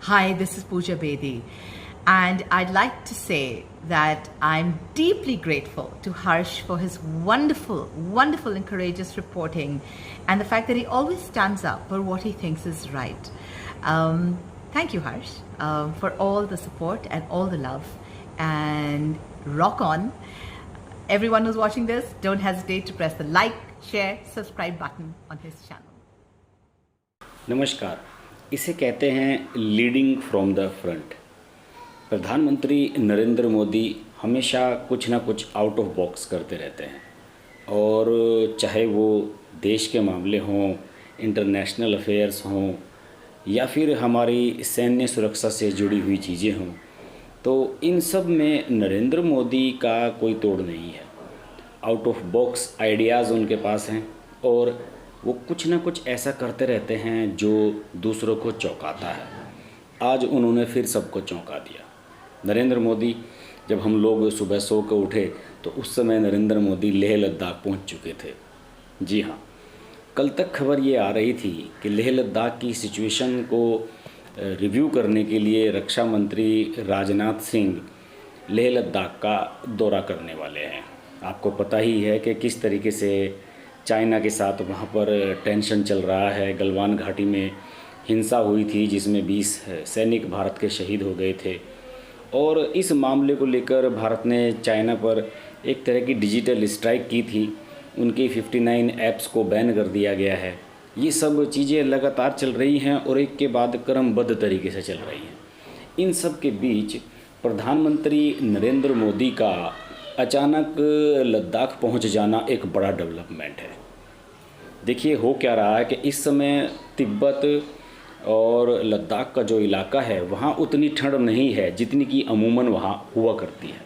Hi, this is Pooja Bedi, and I'd like to say that I'm deeply grateful to Harsh for his wonderful and courageous reporting and the fact that he always stands up for what he thinks is right. Thank you, Harsh, for all the support and all the love, and rock on. Everyone who's watching this, don't hesitate to press the like, share, subscribe button on his channel. नमस्कार। इसे कहते हैं leading from the front. प्रधानमंत्री नरेंद्र मोदी हमेशा कुछ ना कुछ out of box करते रहते हैं, और चाहे वो देश के मामले हों, इंटरनेशनल अफेयर्स हों, या फिर हमारी सैन्य सुरक्षा से जुड़ी हुई चीज़ें हों, तो इन सब में नरेंद्र मोदी का कोई तोड़ नहीं है। आउट ऑफ बॉक्स आइडियाज़ उनके पास हैं और वो कुछ ना कुछ ऐसा करते रहते हैं जो दूसरों को चौंकाता है। आज उन्होंने फिर सबको चौंका दिया। नरेंद्र मोदी, जब हम लोग सुबह सो कर उठे तो उस समय नरेंद्र मोदी लेह लद्दाख पहुंच चुके थे। जी हाँ, कल तक खबर ये आ रही थी कि लेह लद्दाख की सिचुएशन को रिव्यू करने के लिए रक्षा मंत्री राजनाथ सिंह लेह लद्दाख का दौरा करने वाले हैं। आपको पता ही है कि किस तरीके से चाइना के साथ वहाँ पर टेंशन चल रहा है। गलवान घाटी में हिंसा हुई थी जिसमें 20 सैनिक भारत के शहीद हो गए थे, और इस मामले को लेकर भारत ने चाइना पर एक तरह की डिजिटल स्ट्राइक की थी। उनकी 59 ऐप्स को बैन कर दिया गया है। ये सब चीज़ें लगातार चल रही हैं और एक के बाद क्रमबद्ध तरीके से चल रही हैं। इन सब के बीच प्रधानमंत्री नरेंद्र मोदी का अचानक लद्दाख पहुंच जाना एक बड़ा डेवलपमेंट है। देखिए, हो क्या रहा है कि इस समय तिब्बत और लद्दाख का जो इलाका है वहाँ उतनी ठंड नहीं है जितनी कि अमूमन वहाँ हुआ करती है।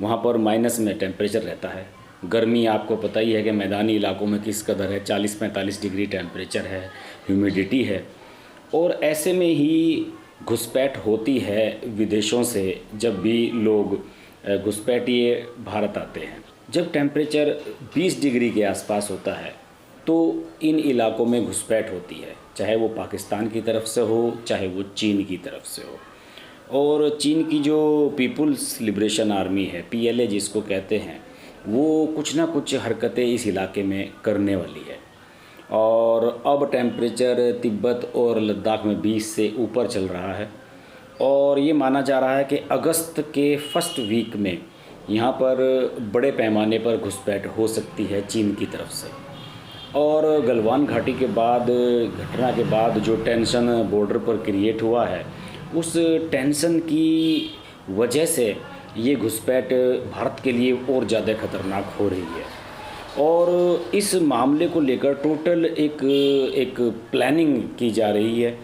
वहाँ पर माइनस में टेम्परेचर रहता है। गर्मी आपको पता ही है कि मैदानी इलाकों में किस कदर है, 40-45 डिग्री टेम्परेचर है, ह्यूमिडिटी है। और ऐसे में ही घुसपैठ होती है विदेशों से। जब भी लोग घुसपैठिए भारत आते हैं, जब टेम्परेचर 20 डिग्री के आसपास होता है तो इन इलाकों में घुसपैठ होती है, चाहे वो पाकिस्तान की तरफ से हो, चाहे वो चीन की तरफ से हो। और चीन की जो पीपुल्स लिबरेशन आर्मी है, PLA जिसको कहते हैं, वो कुछ ना कुछ हरकतें इस इलाके में करने वाली है। और अब टेम्परेचर तिब्बत और लद्दाख में 20 से ऊपर चल रहा है, और ये माना जा रहा है कि अगस्त के फर्स्ट वीक में यहाँ पर बड़े पैमाने पर घुसपैठ हो सकती है चीन की तरफ से। और गलवान घाटी के बाद, घटना के बाद जो टेंशन बॉर्डर पर क्रिएट हुआ है, उस टेंशन की वजह से ये घुसपैठ भारत के लिए और ज़्यादा खतरनाक हो रही है। और इस मामले को लेकर टोटल एक प्लानिंग की जा रही है।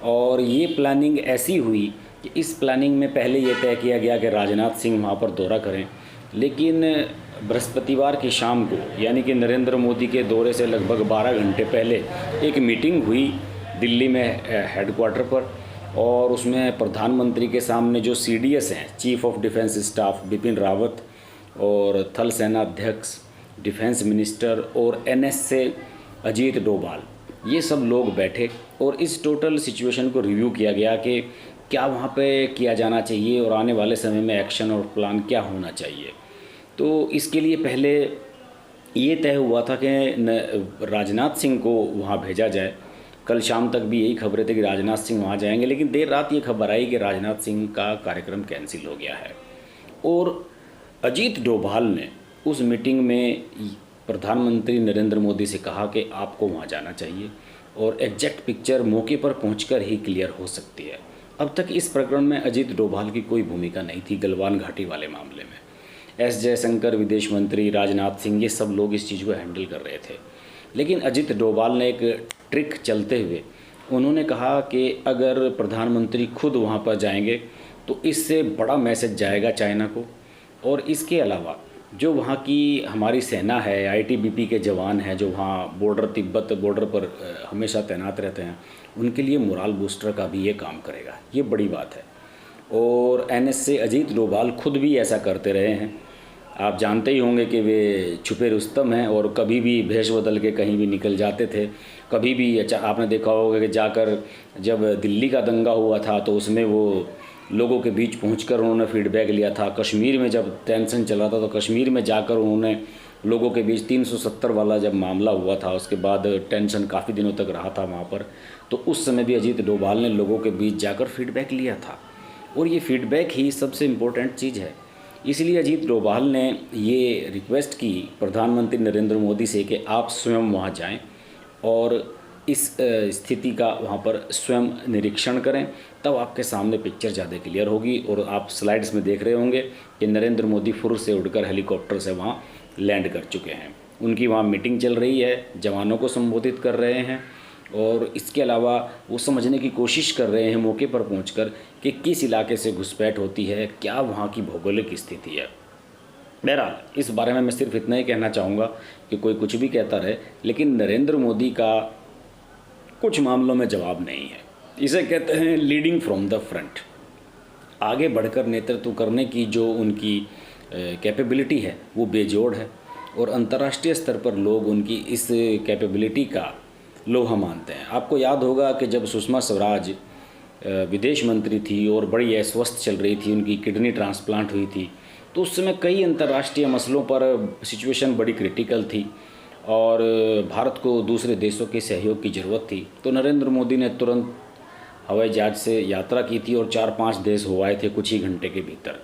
और ये प्लानिंग ऐसी हुई कि इस प्लानिंग में पहले ये तय किया गया कि राजनाथ सिंह वहाँ पर दौरा करें, लेकिन बृहस्पतिवार की शाम को, यानी कि नरेंद्र मोदी के दौरे से लगभग 12 घंटे पहले एक मीटिंग हुई दिल्ली में हेडक्वार्टर पर। और उसमें प्रधानमंत्री के सामने जो CDS हैं, chief of defence staff Bipin Rawat, और थल सेना अध्यक्ष, डिफेंस मिनिस्टर और NS से अजीत डोभाल, ये सब लोग बैठे और इस टोटल सिचुएशन को रिव्यू किया गया कि क्या वहाँ पे किया जाना चाहिए और आने वाले समय में एक्शन और प्लान क्या होना चाहिए। तो इसके लिए पहले ये तय हुआ था कि राजनाथ सिंह को वहाँ भेजा जाए। कल शाम तक भी यही खबरें थी कि राजनाथ सिंह वहाँ जाएंगे, लेकिन देर रात ये खबर आई कि राजनाथ सिंह का कार्यक्रम कैंसिल हो गया है। और अजीत डोभाल ने उस मीटिंग में प्रधानमंत्री नरेंद्र मोदी से कहा कि आपको वहाँ जाना चाहिए, और एग्जैक्ट पिक्चर मौके पर पहुंचकर ही क्लियर हो सकती है। अब तक इस प्रकरण में अजीत डोभाल की कोई भूमिका नहीं थी। गलवान घाटी वाले मामले में S जयशंकर, विदेश मंत्री, राजनाथ सिंह, ये सब लोग इस चीज़ को हैंडल कर रहे थे। लेकिन अजीत डोभाल ने एक ट्रिक चलते हुए उन्होंने कहा कि अगर प्रधानमंत्री खुद वहाँ पर जाएंगे तो इससे बड़ा मैसेज जाएगा चाइना को। और इसके अलावा जो वहाँ की हमारी सेना है, ITBP के जवान हैं जो वहाँ तिब्बत बॉर्डर पर हमेशा तैनात रहते हैं, उनके लिए मोराल बूस्टर का भी ये काम करेगा। ये बड़ी बात है। और NS से अजीत डोभाल खुद भी ऐसा करते रहे हैं। आप जानते ही होंगे कि वे छुपे रुस्तम हैं और कभी भी भेष बदल के कहीं भी निकल जाते थे। कभी भी आपने देखा होगा कि जाकर जब दिल्ली का दंगा हुआ था तो उसमें वो लोगों के बीच पहुंचकर उन्होंने फीडबैक लिया था। कश्मीर में जब टेंशन चला था तो कश्मीर में जाकर उन्होंने लोगों के बीच 370 वाला जब मामला हुआ था, उसके बाद टेंशन काफ़ी दिनों तक रहा था वहाँ पर, तो उस समय भी अजीत डोभाल ने लोगों के बीच जाकर फीडबैक लिया था। और ये फीडबैक ही सबसे इम्पोर्टेंट चीज़ है। इसलिए अजीत डोभाल ने ये रिक्वेस्ट की प्रधानमंत्री नरेंद्र मोदी से कि आप स्वयं वहाँ जाएं और इस स्थिति का वहाँ पर स्वयं निरीक्षण करें, तब आपके सामने पिक्चर ज़्यादा क्लियर होगी। और आप स्लाइड्स में देख रहे होंगे कि नरेंद्र मोदी फुर से उड़कर हेलीकॉप्टर से वहाँ लैंड कर चुके हैं। उनकी वहाँ मीटिंग चल रही है, जवानों को संबोधित कर रहे हैं और इसके अलावा वो समझने की कोशिश कर रहे हैं मौके पर पहुंचकर कि किस इलाके से घुसपैठ होती है, क्या वहाँ की भौगोलिक स्थिति है। बहरहाल इस बारे में मैं सिर्फ इतना ही कहना चाहूँगा कि कोई कुछ भी कहता रहे, लेकिन नरेंद्र मोदी का कुछ मामलों में जवाब नहीं है। इसे कहते हैं लीडिंग फ्रॉम द फ्रंट। आगे बढ़कर नेतृत्व करने की जो उनकी कैपेबिलिटी है वो बेजोड़ है और अंतर्राष्ट्रीय स्तर पर लोग उनकी इस कैपेबिलिटी का लोहा मानते हैं। आपको याद होगा कि जब सुषमा स्वराज विदेश मंत्री थी और बड़ी अस्वस्थ चल रही थी, उनकी किडनी ट्रांसप्लांट हुई थी, तो उस समय कई अंतर्राष्ट्रीय मसलों पर सिचुएशन बड़ी क्रिटिकल थी और भारत को दूसरे देशों के सहयोग की ज़रूरत थी। तो नरेंद्र मोदी ने तुरंत हवाई जहाज से यात्रा की थी और 4-5 देश हो आए थे कुछ ही घंटे के भीतर।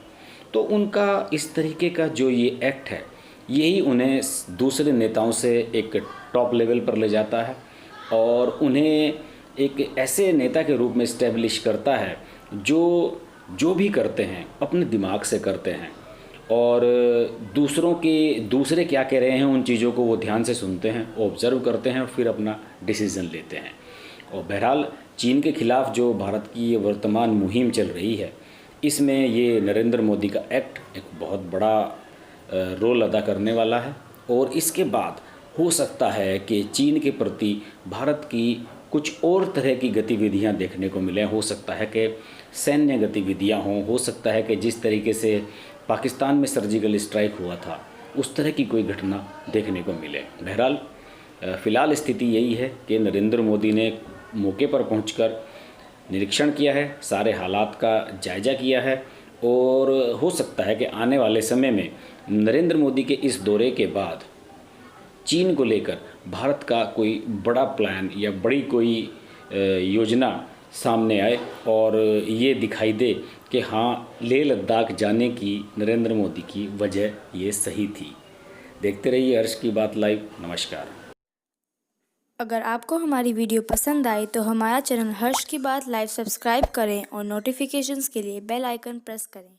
तो उनका इस तरीके का जो ये एक्ट है, यही उन्हें दूसरे नेताओं से एक टॉप लेवल पर ले जाता है और उन्हें एक ऐसे नेता के रूप में इस्टेब्लिश करता है जो भी करते हैं अपने दिमाग से करते हैं और दूसरे क्या कह रहे हैं उन चीज़ों को वो ध्यान से सुनते हैं, ऑब्जर्व करते हैं और फिर अपना डिसीज़न लेते हैं। और बहरहाल चीन के खिलाफ जो भारत की ये वर्तमान मुहिम चल रही है, इसमें ये नरेंद्र मोदी का एक्ट एक बहुत बड़ा रोल अदा करने वाला है। और इसके बाद हो सकता है कि चीन के प्रति भारत की कुछ और तरह की गतिविधियां देखने को मिलें। हो सकता है कि सैन्य गतिविधियां हों, हो सकता है कि जिस तरीके से पाकिस्तान में सर्जिकल स्ट्राइक हुआ था उस तरह की कोई घटना देखने को मिले। बहरहाल फ़िलहाल स्थिति यही है कि नरेंद्र मोदी ने मौके पर पहुंचकर निरीक्षण किया है, सारे हालात का जायज़ा किया है और हो सकता है कि आने वाले समय में नरेंद्र मोदी के इस दौरे के बाद चीन को लेकर भारत का कोई बड़ा प्लान या बड़ी कोई योजना सामने आए और ये दिखाई दे कि हाँ, लेह लद्दाख जाने की नरेंद्र मोदी की वजह ये सही थी। देखते रहिए हर्ष की बात लाइव। नमस्कार। अगर आपको हमारी वीडियो पसंद आई तो हमारा चैनल हर्ष की बात लाइव सब्सक्राइब करें और नोटिफिकेशंस के लिए बेल आइकन प्रेस करें।